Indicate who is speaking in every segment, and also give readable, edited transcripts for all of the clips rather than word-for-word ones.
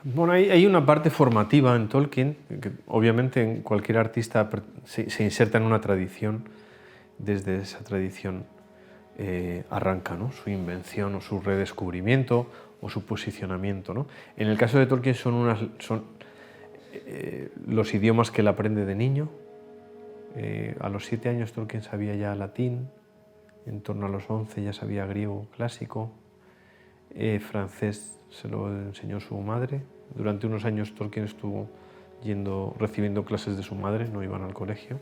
Speaker 1: Bueno, hay una parte formativa en Tolkien, que obviamente en cualquier artista se inserta en una tradición, desde esa tradición arranca, ¿no?, su invención o su redescubrimiento o su posicionamiento, ¿no? En el caso de Tolkien son los idiomas que él aprende de niño. A los 7 años Tolkien sabía ya latín, en torno a los 11 ya sabía griego clásico, francés se lo enseñó su madre. Durante unos años Tolkien estuvo recibiendo clases de su madre, no iban al colegio.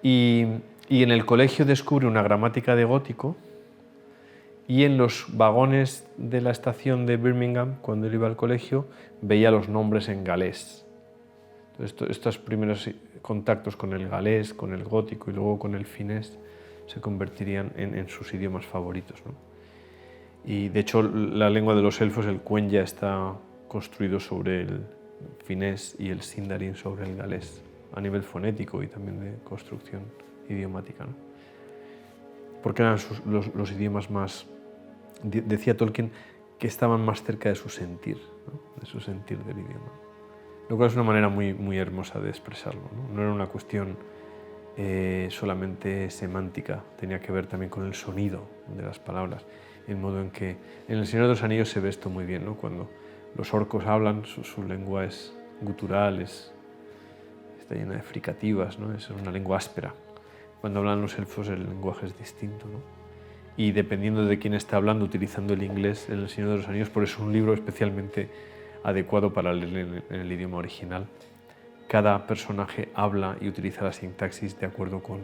Speaker 1: Y en el colegio descubre una gramática de gótico, y en los vagones de la estación de Birmingham, cuando él iba al colegio, veía los nombres en galés. Entonces, estos primeros contactos con el galés, con el gótico y luego con el finés se convertirían en sus idiomas favoritos, ¿no? Y de hecho la lengua de los elfos, el Quenya, está construido sobre el finés y el Sindarin sobre el galés, a nivel fonético y también de construcción idiomática, ¿no? Porque eran los idiomas más, decía Tolkien, que estaban más cerca de su sentir, ¿no?, de su sentir del idioma. Lo cual es una manera muy, muy hermosa de expresarlo, ¿no? No era una cuestión solamente semántica, tenía que ver también con el sonido de las palabras, el modo en que en El Señor de los Anillos se ve esto muy bien, ¿no? Cuando los orcos hablan, su lengua es gutural, está llena de fricativas, ¿no? Es una lengua áspera. Cuando hablan los elfos el lenguaje es distinto, ¿no? Y dependiendo de quién está hablando, utilizando el inglés en El Señor de los Anillos, por eso es un libro especialmente adecuado para leer en el idioma original. Cada personaje habla y utiliza la sintaxis de acuerdo con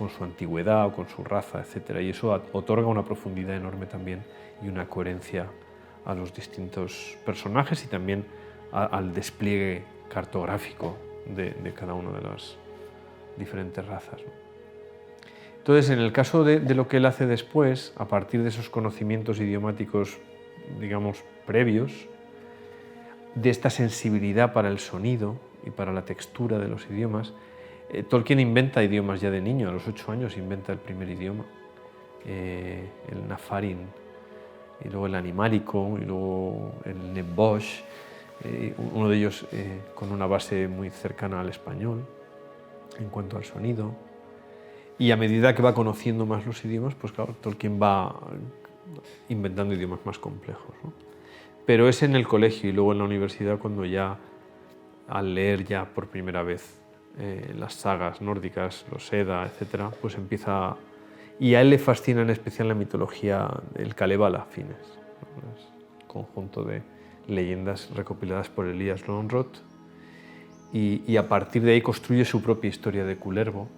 Speaker 1: su antigüedad o con su raza, etc. Y eso otorga una profundidad enorme también y una coherencia a los distintos personajes y también al despliegue cartográfico de cada una de las diferentes razas, ¿no? Entonces, en el caso de lo que él hace después, a partir de esos conocimientos idiomáticos, digamos, previos, de esta sensibilidad para el sonido y para la textura de los idiomas, Tolkien inventa idiomas ya de niño. A los 8 años inventa el primer idioma, el Nafarin, y luego el Animálico, y luego el Nebbosh, uno de ellos con una base muy cercana al español en cuanto al sonido. Y a medida que va conociendo más los idiomas, pues claro, Tolkien va inventando idiomas más complejos, ¿no? Pero es en el colegio y luego en la universidad cuando ya, al leer ya por primera vez las sagas nórdicas, los Edda, etc., pues empieza... Y a él le fascina en especial la mitología del Kalevala, Fines, ¿no? Es un conjunto de leyendas recopiladas por Elias Lönnrot, y a partir de ahí construye su propia historia de Kullervo,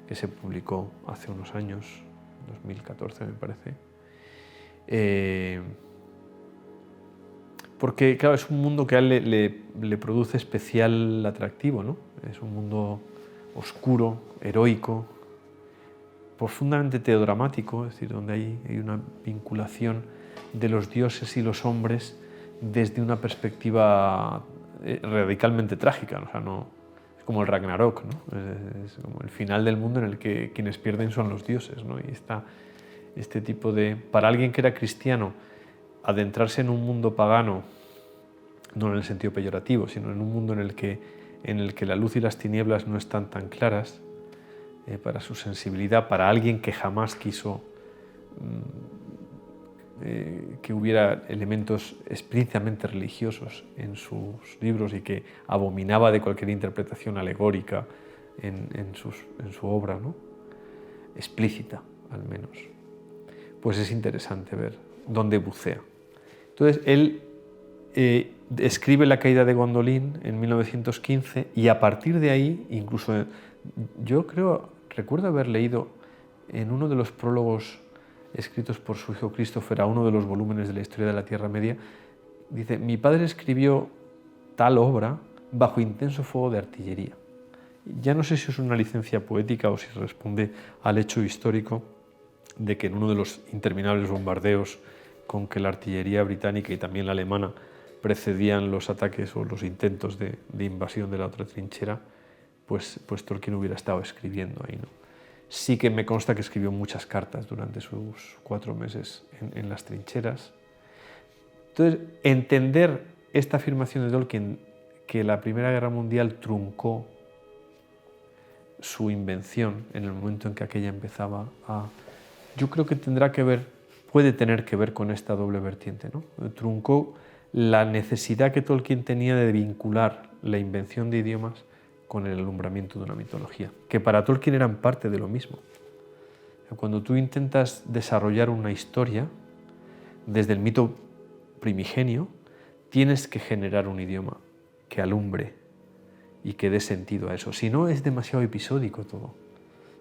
Speaker 1: que se publicó hace unos años, 2014 me parece. Porque, claro, es un mundo que a él le produce especial atractivo, ¿no? Es un mundo oscuro, heroico, profundamente teodramático, es decir, donde hay una vinculación de los dioses y los hombres desde una perspectiva radicalmente trágica, ¿no? O sea, no, es como el Ragnarok, ¿no? Es como el final del mundo en el que quienes pierden son los dioses, ¿no? Y está este tipo de... Para alguien que era cristiano, adentrarse en un mundo pagano, no en el sentido peyorativo, sino en un mundo en el que la luz y las tinieblas no están tan claras, para su sensibilidad, para alguien que jamás quiso que hubiera elementos explícitamente religiosos en sus libros y que abominaba de cualquier interpretación alegórica en su obra, ¿no?, explícita al menos, pues es interesante ver dónde bucea. Entonces él escribe La caída de Gondolin en 1915 y a partir de ahí, incluso yo recuerdo haber leído en uno de los prólogos escritos por su hijo Christopher a uno de los volúmenes de la historia de la Tierra Media, dice: mi padre escribió tal obra bajo intenso fuego de artillería. Ya no sé si es una licencia poética o si responde al hecho histórico de que en uno de los interminables bombardeos con que la artillería británica y también la alemana precedían los ataques o los intentos de invasión de la otra trinchera, pues Tolkien hubiera estado escribiendo ahí, ¿no? Sí que me consta que escribió muchas cartas durante sus 4 meses en las trincheras. Entonces, entender esta afirmación de Tolkien, que la Primera Guerra Mundial truncó su invención en el momento en que aquella empezaba a... Yo creo que puede tener que ver con esta doble vertiente, ¿no? Truncó la necesidad que Tolkien tenía de vincular la invención de idiomas con el alumbramiento de una mitología, que para Tolkien eran parte de lo mismo. Cuando tú intentas desarrollar una historia desde el mito primigenio, tienes que generar un idioma que alumbre y que dé sentido a eso. Si no, es demasiado episódico todo.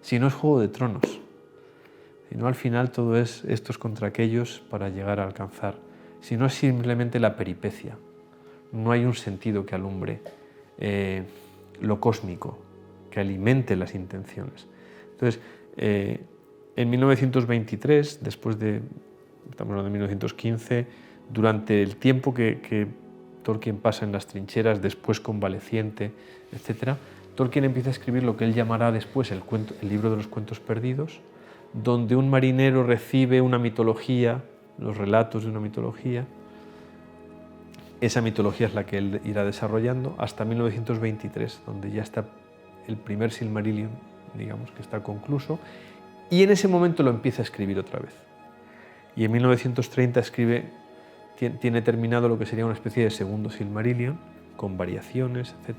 Speaker 1: Si no, es Juego de Tronos. Si no, al final todo es estos contra aquellos para llegar a alcanzar. Si no, es simplemente la peripecia. No hay un sentido que alumbre lo cósmico, que alimente las intenciones. Entonces, en 1923, estamos hablando de 1915, durante el tiempo que Tolkien pasa en las trincheras, después convaleciente, etc., Tolkien empieza a escribir lo que él llamará después el libro de los cuentos perdidos, donde un marinero recibe una mitología, los relatos de una mitología. Esa mitología es la que él irá desarrollando hasta 1923, donde ya está el primer Silmarillion, digamos, que está concluso, y en ese momento lo empieza a escribir otra vez. Y en 1930 tiene terminado lo que sería una especie de segundo Silmarillion, con variaciones, etc.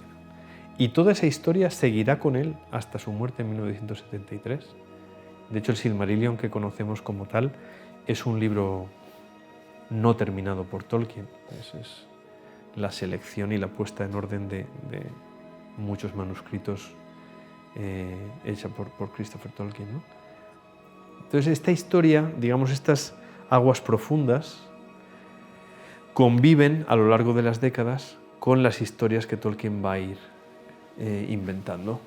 Speaker 1: Y toda esa historia seguirá con él hasta su muerte en 1973. De hecho, el Silmarillion que conocemos como tal es un libro no terminado por Tolkien. Es la selección y la puesta en orden de muchos manuscritos hecha por Christopher Tolkien, ¿no? Entonces, esta historia, digamos, estas aguas profundas, conviven a lo largo de las décadas con las historias que Tolkien va a ir inventando.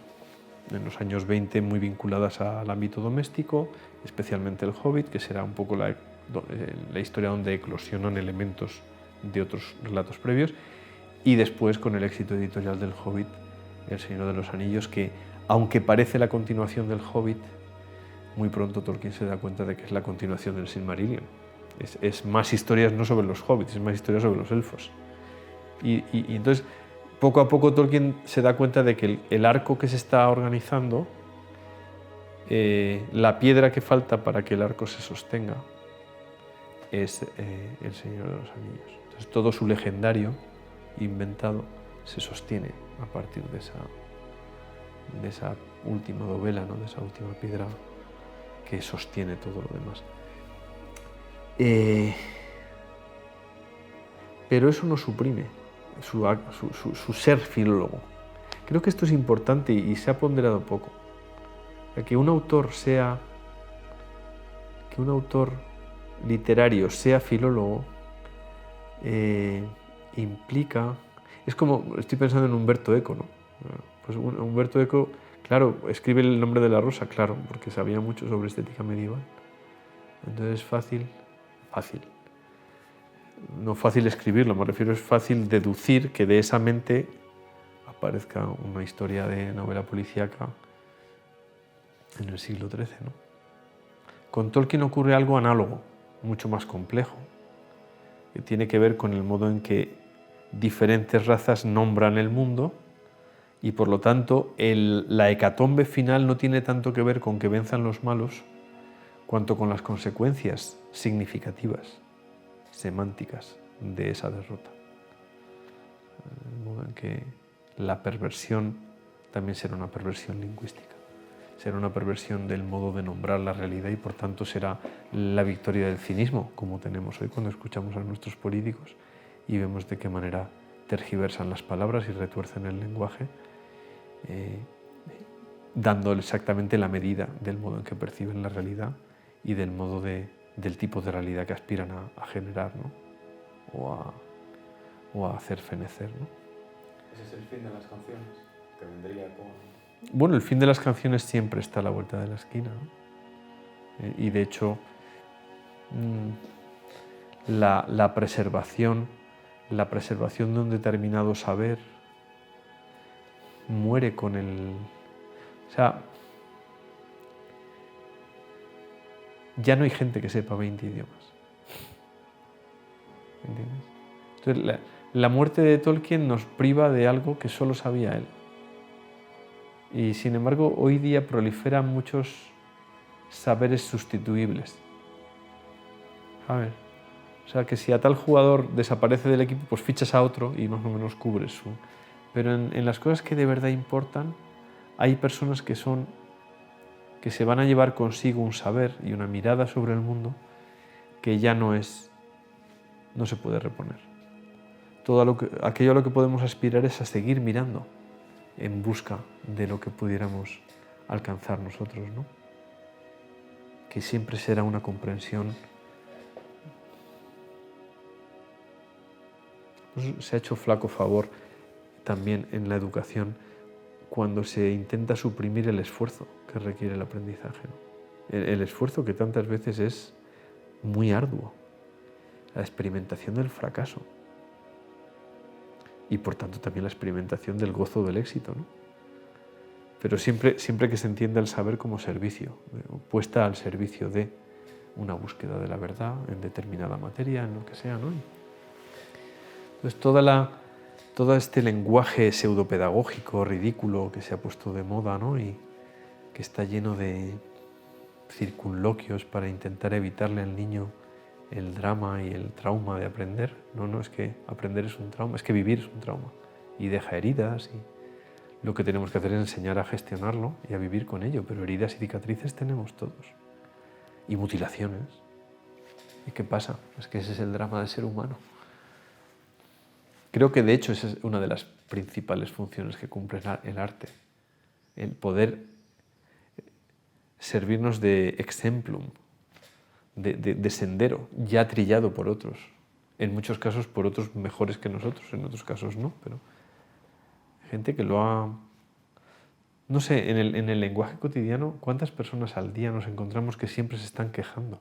Speaker 1: En los años 20 muy vinculadas al ámbito doméstico, especialmente el Hobbit, que será un poco la historia donde eclosionan elementos de otros relatos previos, y después con el éxito editorial del Hobbit, El Señor de los Anillos, que aunque parece la continuación del Hobbit, muy pronto Tolkien se da cuenta de que es la continuación del Silmarillion. Es más historias no sobre los hobbits, es más historias sobre los elfos. Y entonces, poco a poco Tolkien se da cuenta de que el arco que se está organizando, la piedra que falta para que el arco se sostenga, es El Señor de los Anillos. Entonces, todo su legendario inventado se sostiene a partir de esa última novela, ¿no? De esa última piedra que sostiene todo lo demás. Pero eso no suprime su ser filólogo. Creo que esto es importante y se ha ponderado poco. Que un autor literario sea filólogo implica... Es como, estoy pensando en Umberto Eco, ¿no? Pues Umberto Eco, claro, escribe El nombre de la rosa, claro, porque sabía mucho sobre estética medieval. Entonces es fácil, no fácil escribirlo, me refiero, es fácil deducir que de esa mente aparezca una historia de novela policíaca en el siglo XIII, ¿no? Con Tolkien ocurre algo análogo, mucho más complejo, que tiene que ver con el modo en que diferentes razas nombran el mundo y por lo tanto la hecatombe final no tiene tanto que ver con que venzan los malos cuanto con las consecuencias significativas, semánticas de esa derrota. De modo en que la perversión también será una perversión lingüística, será una perversión del modo de nombrar la realidad y por tanto será la victoria del cinismo, como tenemos hoy cuando escuchamos a nuestros políticos y vemos de qué manera tergiversan las palabras y retuercen el lenguaje, dando exactamente la medida del modo en que perciben la realidad y del modo del tipo de realidad que aspiran a generar, ¿no? o a hacer fenecer, ¿no?
Speaker 2: ¿Ese es el fin de las canciones? Que vendría con...
Speaker 1: Bueno, el fin de las canciones siempre está a la vuelta de la esquina, ¿no? Y de hecho, la preservación de un determinado saber muere con el... O sea, ya no hay gente que sepa 20 idiomas. ¿Entiendes? Entonces, la muerte de Tolkien nos priva de algo que solo sabía él. Y sin embargo, hoy día proliferan muchos saberes sustituibles. ¿Sabes? O sea, que si a tal jugador desaparece del equipo, pues fichas a otro y más o menos cubres su... Pero en las cosas que de verdad importan, hay personas que se van a llevar consigo un saber y una mirada sobre el mundo que ya no se puede reponer. Aquello a lo que podemos aspirar es a seguir mirando en busca de lo que pudiéramos alcanzar nosotros, ¿no? Que siempre será una comprensión. Pues se ha hecho flaco favor también en la educación cuando se intenta suprimir el esfuerzo que requiere el aprendizaje, ¿no? El esfuerzo que tantas veces es muy arduo, la experimentación del fracaso y por tanto también la experimentación del gozo del éxito, ¿no? Pero siempre que se entienda el saber como servicio, puesta al servicio de una búsqueda de la verdad en determinada materia, en lo que sea, ¿no? Entonces todo este lenguaje pseudopedagógico, ridículo, que se ha puesto de moda, ¿no? Y que está lleno de circunloquios para intentar evitarle al niño el drama y el trauma de aprender. No es que aprender es un trauma, es que vivir es un trauma y deja heridas y lo que tenemos que hacer es enseñar a gestionarlo y a vivir con ello, pero heridas y cicatrices tenemos todos y mutilaciones. ¿Y qué pasa? Es que ese es el drama del ser humano. Creo que de hecho esa es una de las principales funciones que cumple el arte, el poder servirnos de exemplum, de sendero ya trillado por otros, en muchos casos por otros mejores que nosotros, en otros casos no, pero gente que lo ha... No sé, en el lenguaje cotidiano, ¿cuántas personas al día nos encontramos que siempre se están quejando?